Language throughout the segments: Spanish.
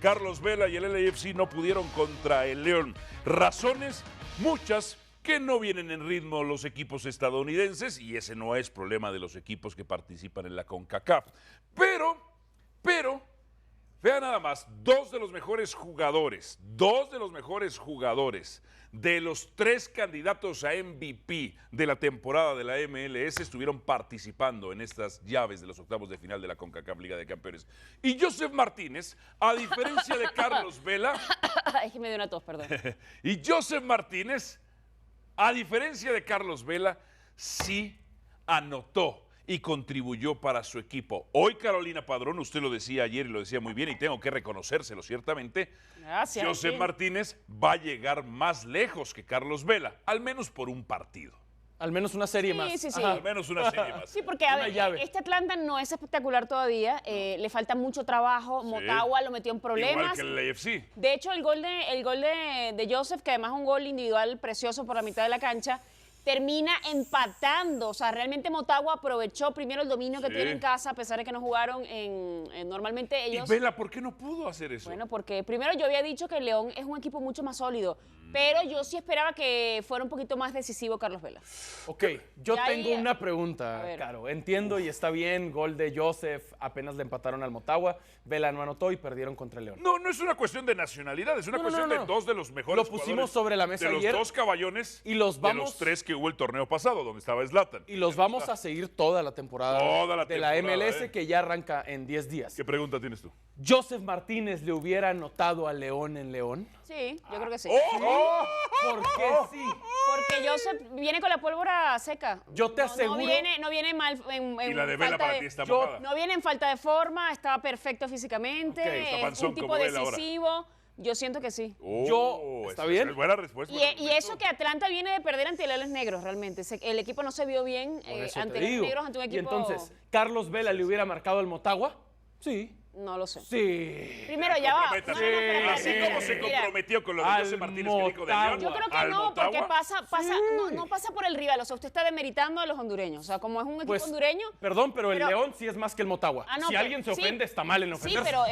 Carlos Vela y el LAFC no pudieron contra el León. Razones, muchas, que no vienen en ritmo los equipos estadounidenses, y ese no es problema de los equipos que participan en la CONCACAF. Pero, vean nada más, dos de los mejores jugadores de los 3 candidatos a MVP de la temporada de la MLS estuvieron participando en estas llaves de los octavos de final de la CONCACAF Liga de Campeones. Y Josef Martínez, a diferencia de Carlos Vela... Es que me dio una tos, perdón. Y Josef Martínez, a diferencia de Carlos Vela, sí anotó y contribuyó para su equipo. Hoy Carolina Padrón, usted lo decía ayer y lo decía muy bien, y tengo que reconocérselo ciertamente, Gracias. Josef Martínez va a llegar más lejos que Carlos Vela, al menos por un partido. Al menos una serie más. Sí. Al menos una serie más. Sí, porque a ver, este Atlanta no es espectacular todavía, le falta mucho trabajo, Motagua lo metió en problemas. Igual que el LAFC. De hecho, el gol de Josef, que además es un gol individual precioso por la mitad de la cancha, termina empatando. O sea, realmente Motagua aprovechó primero el dominio que tiene en casa, a pesar de que no jugaron normalmente ellos. ¿Y Vela por qué no pudo hacer eso? Bueno, porque primero yo había dicho que el León es un equipo mucho más sólido, pero yo sí esperaba que fuera un poquito más decisivo Carlos Vela. Ok, yo Ya tengo ahí, una pregunta, Caro. Entiendo y está bien, gol de Josef, apenas le empataron al Motagua, Vela no anotó y perdieron contra el León. No, no es una cuestión de nacionalidad, es una cuestión de dos de los mejores Lo pusimos jugadores sobre la mesa de ayer. los 2 caballones Y los de vamos- los 3 que hubo el torneo pasado, donde estaba Zlatan. Y los vamos a seguir toda la temporada de la MLS, que ya arranca en 10 días. ¿Qué pregunta tienes tú? ¿Josef Martínez le hubiera anotado a León en León? Sí, yo creo que sí. ¿Por qué sí? Porque Josef viene con la pólvora seca. Yo te aseguro- No viene mal en Y la de Vela falta para de- ti está yo- mojada. No viene en falta de forma, está perfecto físicamente, Ok, está es panzón un tipo como Vela ahora. decisivo. Yo siento que sí. ¿está esa bien? Es buena respuesta. Y eso que Atlanta viene de perder ante Leones Negros, realmente. El equipo no se vio bien Por eso ante te Leones digo. Negros, ante un Y equipo... entonces, ¿Carlos Vela le hubiera marcado al Motagua? Sí. No lo sé. Sí. Primero, ya va. Comprométase. pero Así mira, como se mira. comprometió con lo de Al José Martínez que dijo de Motagua. León. Yo creo que al no, porque Motagua. no pasa por el rival. O sea, usted está demeritando a los hondureños. O sea, como es un equipo Pues, hondureño... perdón, pero el pero- León sí es más que el Motagua. Ah, no, si pero- alguien se sí. ofende, está mal en Sí, ofenderse. pero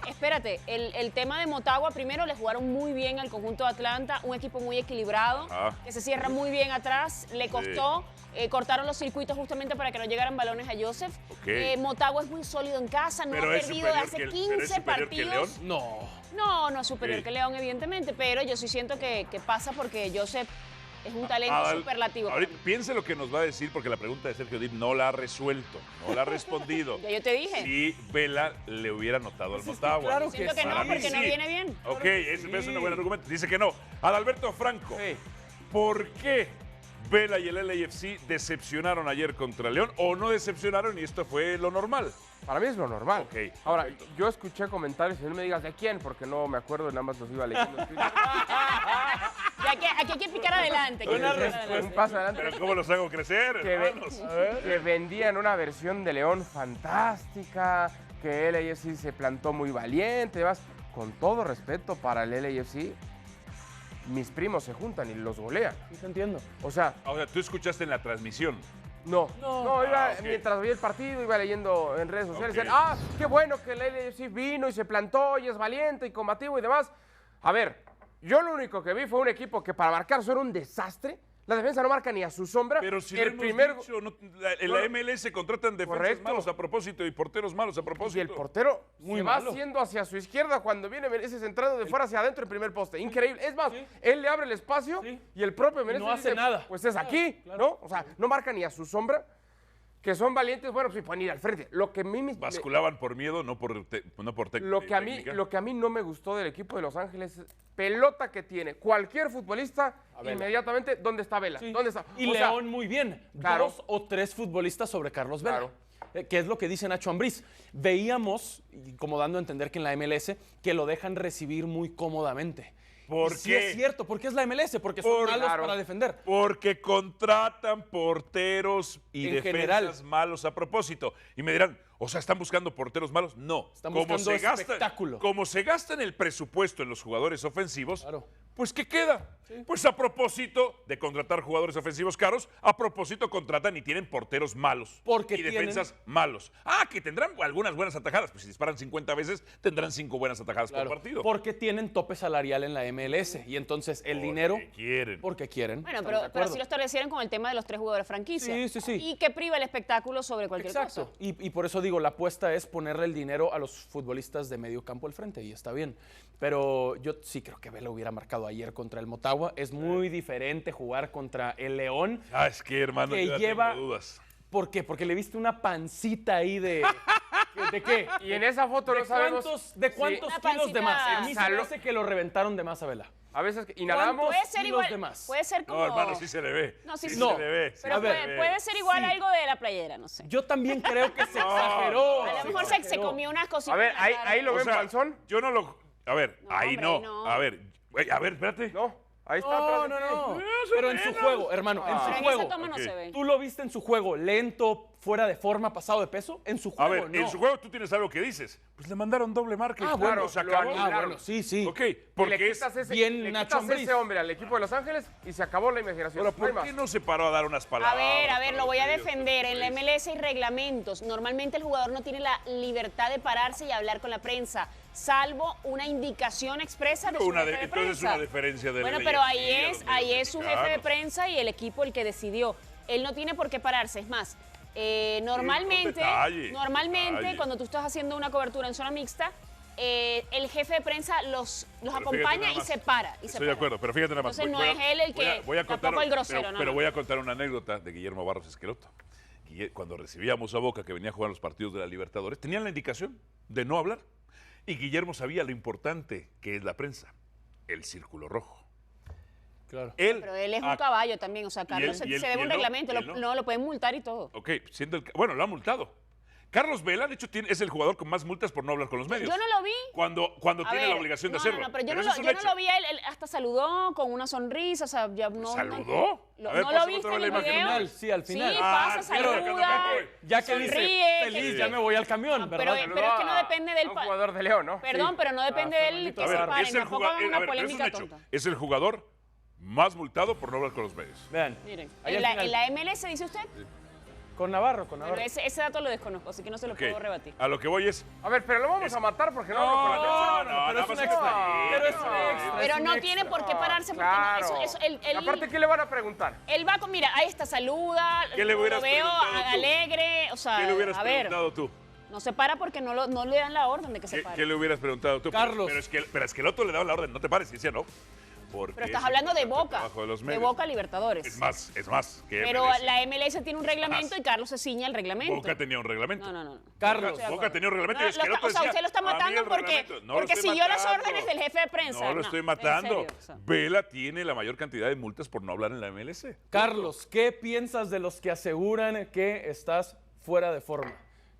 espérate, el tema de Motagua, primero le jugaron muy bien al conjunto de Atlanta, un equipo muy equilibrado, que se cierra muy bien atrás, le costó, cortaron los circuitos justamente para que no llegaran balones a Josef. Ok. Motagua es muy sólido en casa, no Pero ha es perdido superior hace que el- 15 pero es superior que partidos. León. No. No es superior Ok. que León, evidentemente, pero yo sí siento que pasa porque Josef es un talento superlativo. Ahorita, piense lo que nos va a decir, porque la pregunta de Sergio Dip no la ha resuelto, no la ha respondido. Ya yo te dije. Si Vela le hubiera anotado al Motagua. claro Siento que no, Para mí porque no sí. viene bien. Ok, ese es un buen argumento. Dice que no. Adalberto Franco, Sí. ¿por qué Vela y el LAFC decepcionaron ayer contra León o no decepcionaron y esto fue lo normal? Para mí es lo normal. Ok, Ahora, perfecto. yo escuché comentarios y no me digas de quién, porque no me acuerdo, nada más los iba leyendo. en Twitter. Ya que, aquí hay que picar adelante. hay que Buena picar respuesta. adelante. Un paso adelante. Pero ¿cómo los hago crecer, Que, hermanos? que vendían una versión de León fantástica, que el LAFC se plantó muy valiente y demás. Con todo respeto para el LAFC, mis primos se juntan y los golean. Sí, te entiendo. O sea, Ahora, tú escuchaste en la transmisión. no, iba, ok. mientras veía el partido, iba leyendo en redes sociales. Ok. Decían, qué bueno que el LAFC vino y se plantó y es valiente y combativo y demás. A ver, yo lo único que vi fue un equipo que para marcar solo era un desastre. La defensa no marca ni a su sombra. Pero si el lo hemos primer dicho, en la MLS contratan defensas Correcto. malos a propósito y porteros malos a y propósito. el portero Muy se malo. va haciendo hacia su izquierda cuando viene ese centrado de fuera hacia adentro el primer poste. Increíble. Es más, él le abre el espacio Sí. y el propio Menezes no hace dice, nada. pues es aquí, ¿no? O sea, no marca ni a su sombra. Que son valientes, bueno, pues pueden ir al frente. Lo que a mí Basculaban por miedo, no por técnica. lo que a mí no me gustó del equipo de Los Ángeles es pelota que tiene cualquier futbolista inmediatamente dónde está Vela, Sí. dónde está. Y O sea, León muy bien. claro. 2 o 3 futbolistas sobre Carlos Vela. Claro. Que es lo que dice Nacho Ambriz. Veíamos, y como dando a entender que en la MLS, que lo dejan recibir muy cómodamente. ¿Por Y sí qué? es cierto, porque es la MLS, porque son malos claro. para defender. Porque contratan porteros y En defensas general. malos a propósito. Y me dirán, o sea, ¿están buscando porteros malos? No. Están buscando espectáculo. Como se gasta en el presupuesto en los jugadores ofensivos, Claro. pues ¿qué queda? Pues a propósito de contratar jugadores ofensivos caros, a propósito contratan y tienen porteros malos. Porque y tienen- defensas malos. Ah, que tendrán algunas buenas atajadas. Pues si disparan 50 veces, tendrán 5 buenas atajadas Claro, por partido. porque tienen tope salarial en la MLS y entonces el dinero quieren. porque quieren. Bueno, ¿estamos de pero acuerdo? así lo establecieron con el tema de los 3 jugadores franquicia. Sí, sí, sí. Y que priva el espectáculo sobre cualquier Exacto. cosa. Y por eso digo, la apuesta es ponerle el dinero a los futbolistas de medio campo al frente y está bien. Pero yo sí creo que Vela hubiera marcado ayer contra el Motagua. Es muy diferente jugar contra el León. Ah, es que, hermano, que yo ya lleva- tengo dudas. ¿Por qué? Porque le viste una pancita ahí de... ¿De qué? Y en esa foto no sabemos. ¿De si- cuántos Una kilos de pancita- más? A mí se me Saló- hace que lo reventaron de más a Vela. A veces inhalamos. ¿Cuántos? Puede ser kilos igual. de más. Puede ser como. No, hermano, sí se le ve. No, sí, sí sí. No. se le ve. sí Pero A ver, puede, puede ser igual sí. algo de la playera, no sé. Yo también creo que se exageró. A lo se mejor se exageró. comió unas cositas. A ver, en la ahí, cara. ahí lo O ven sea, panzón. yo no lo... A ver, No, ahí hombre, no. no. A ver, güey, a ver, espérate. No, ahí está No, atrás. no, de ti. no. Más o Pero en su menos. juego, hermano, en Pero su en esa juego. toma no Ok. se ve. ¿Tú lo viste en su juego lento, fuera de forma, pasado de peso? En su A juego, ver, no. en su juego tú tienes algo que dices. Pues le mandaron doble marca y Ah, punto, bueno, se lo acabó. anularon. bueno, sí, sí. Ok, Y le porque es... quitas ese, bien le Nacho quitas Ambriz. ese hombre al equipo de Los Ángeles y se acabó la imaginación. Ahora, No hay ¿por más. qué no se paró a dar unas palabras? A ver, lo voy a Dios, defender. En la Dios. MLS hay reglamentos. Normalmente el jugador no tiene la libertad de pararse y hablar con la prensa, salvo una indicación expresa de su Una jefe de- de entonces prensa. una diferencia del Bueno, LAFC pero a los ahí medios es su jefe de mexicanos. prensa y el equipo el que decidió. Él no tiene por qué pararse. Es más, normalmente, detalle, normalmente detalle. cuando tú estás haciendo una cobertura en zona mixta, el jefe de prensa los Pero fíjate acompaña nada y más. se para. Y se Estoy de para. acuerdo, pero fíjate nada más. Entonces no es él el que, tampoco el grosero, pero, no, pero no. voy a contar una anécdota de Guillermo Barros Esqueloto. Cuando recibíamos a Boca, que venía a jugar los partidos de la Libertadores, tenían la indicación de no hablar. Y Guillermo sabía lo importante que es la prensa, el círculo rojo. Claro. Pero él es un caballo también, o sea, Carlos y él- se debe y un él no, reglamento, y él no. no lo pueden multar y todo. Ok, bueno, lo ha multado. Carlos Vela, de hecho, es el jugador con más multas por no hablar con los medios. Yo no lo vi. Cuando A tiene ver, la obligación de no, hacerlo. No, pero yo Pero no, eso es un yo no hecho. lo vi a él, él hasta saludó con una sonrisa, o sea, ya no. ¿Saludó? No, A ver, ¿no lo pásame viste otra en vez el la imagen. video? Al final, sí, al final. Sí, Ah, pasa, pero saluda, Ya que dice, sonríe, feliz, que- ya me voy al camión, No, ¿verdad? pero es que no depende del un jugador de León, ¿no? Perdón, pero no depende de él que A se ver, paren, es el tampoco jugador, hagan una pero es un polémica hecho. tonta. Es el jugador más multado por no hablar con los medios. Vean, Miren, ahí en al la, final. en la MLS, dice usted, Con Navarro. bueno, ese dato lo desconozco, así que no se lo Ok, puedo rebatir. a lo que voy es... A ver, pero lo vamos a matar porque no, hablo con la No, prensa. no, pero nada es más un que extra. está- Pero es un extra. Pero es un no extra. tiene por qué pararse porque Claro. no, eso, él, Aparte, ¿qué le van a preguntar? él va con, mira, ahí está, saluda, ¿Qué le lo hubieras veo preguntado tú? alegre, o sea, ¿Qué le hubieras a ver, preguntado tú? no se para porque no le dan la orden de que se ¿Qué, pare. qué le hubieras preguntado tú? Carlos. Pero es que el otro le daba la orden, no te pares, y decía no. Porque Pero estás es hablando de importante el Boca, trabajo de los de medios. Boca Libertadores. Es más. Que Pero MLS. la MLS tiene un reglamento Más. y Carlos se ciña al reglamento. Boca tenía un reglamento. No. Carlos. Boca tenía un reglamento No, y Esqueloto o sea, decía, usted lo está "A mí matando el porque, reglamento". No lo porque estoy siguió las matando. órdenes del jefe de prensa. No lo estoy matando. En serio, o sea. Vela tiene la mayor cantidad de multas por no hablar en la MLS. Carlos, ¿qué piensas de los que aseguran que estás fuera de forma?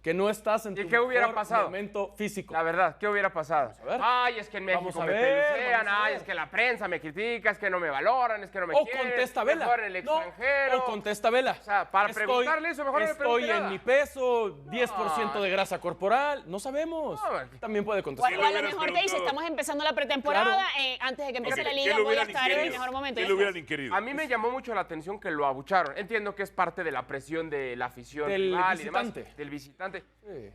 Que no estás en ¿Y tu qué hubiera mejor pasado? momento físico. La verdad, ¿qué hubiera pasado? a ver. Ay, es que en México Vamos a me ver, pelucean, vamos a ay, ver. es que la prensa me critica, es que no me valoran, es que no me O quieren. contesta Vela. Mejor en el No, extranjero. o contesta Vela. O sea, para preguntarle eso, mejor no le Estoy pregunte en nada. mi peso, 10% de grasa corporal. No sabemos. No, También puede O contestar. a le lo hubieras mejor te dice, preguntado? estamos empezando la pretemporada, Claro. antes de que empiece Ok, la ¿qué liga le voy a hubieran estar en mi inquirido? mejor momento. ¿Qué Ya le hubieran está. inquirido? A mí me llamó mucho la atención que lo abucharon. Entiendo que es parte de la presión de la afición Del rival visitante. y demás, del visitante. Sí.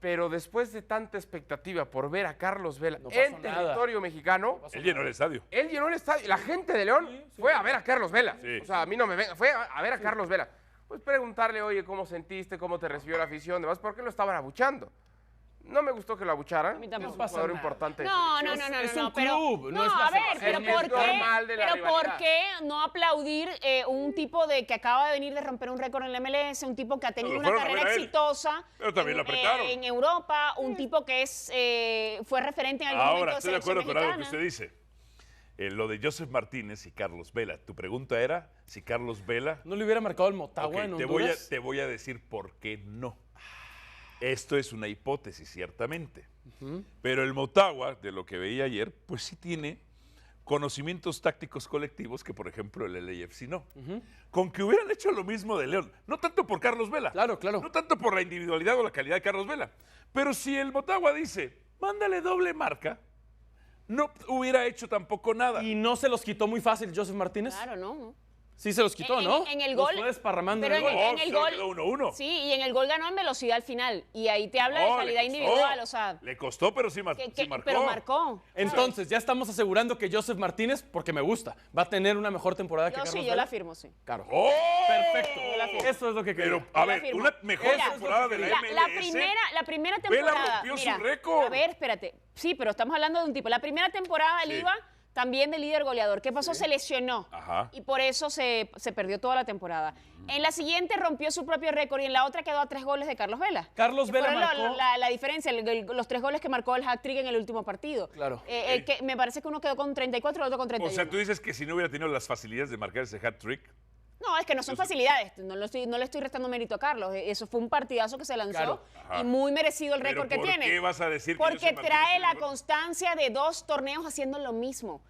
Pero después de tanta expectativa por ver a Carlos Vela No pasó en nada. territorio mexicano, Él llenó el estadio. él llenó el estadio. La gente de León fue a ver a Carlos Vela. Sí. O sea, a mí no me venga, fue a ver a Carlos Vela. Pues preguntarle, oye, ¿cómo sentiste? ¿Cómo te recibió la afición? Demás, ¿por qué lo estaban abuchando? No me gustó que lo abucharan. mí tampoco. Es un pasa jugador nada. importante. de No, selección. Es un pero, club, no es la a ver, selección. pero Es ¿por qué? normal de la Pero ¿por rivalidad. qué no aplaudir un tipo de que acaba de venir de romper un récord en la MLS, un tipo que ha tenido Lo una fueron a carrera ver a él. exitosa Pero también lo apretaron. en Europa, un tipo que fue referente en algún Ahora, momento estoy de de selección acuerdo con algo que mexicana? usted dice. Lo de Joseph Martínez y Carlos Vela. Tu pregunta era si Carlos Vela... ¿No le hubiera marcado el Motagua Ok, en te Honduras? voy a decir por qué no. Esto es una hipótesis, ciertamente. Pero el Motagua, de lo que veía ayer, pues sí tiene conocimientos tácticos colectivos que, por ejemplo, el LAFC no. Con que hubieran hecho lo mismo de León. No tanto por Carlos Vela. Claro, claro. No tanto por la individualidad o la calidad de Carlos Vela. Pero si el Motagua dice, mándale doble marca, no hubiera hecho tampoco nada. Y no se los quitó muy fácil Joseph Martínez. Claro, no. Sí se los quitó, ¿no? En el Los gol. fue desparramando pero en el gol. en el solo gol. quedó 1-1. Sí, y en el gol ganó en velocidad al final. Y ahí te habla de No, le calidad costó. individual, o sea. Le costó, pero sí, sí marcó. Pero marcó. Entonces, ya estamos asegurando que Joseph Martínez, porque me gusta, va a tener una mejor temporada que Yo Carlos sí, yo Vela. la firmo, sí. Claro. ¡Oh! Perfecto. la firmo. Eso es lo que quería. Pero, a Yo la ver, firmo. una mejor Mira, temporada de la MLS. la primera Vela temporada. rompió su mira, récord. A ver, espérate. Sí, pero estamos hablando de un tipo. La primera temporada él Sí. iba también de líder goleador. ¿Qué pasó? Se lesionó. Ajá. Y por eso se perdió toda la temporada. En la siguiente rompió su propio récord y en la otra quedó a 3 goles de Carlos Vela. Carlos Que Vela fueron marcó- la diferencia, los 3 goles que marcó el hat-trick en el último partido. Claro. Que me parece que uno quedó con 34 y el otro con O 31. sea, tú dices que si no hubiera tenido las facilidades de marcar ese hat-trick, No, es que no son facilidades. No le estoy restando mérito a Carlos. Eso fue un partidazo que se lanzó Claro. y muy merecido el ¿pero récord que por tiene. qué vas a decir que Porque Joseph Martínez trae tiene la mejor? constancia de 2 torneos haciendo lo mismo.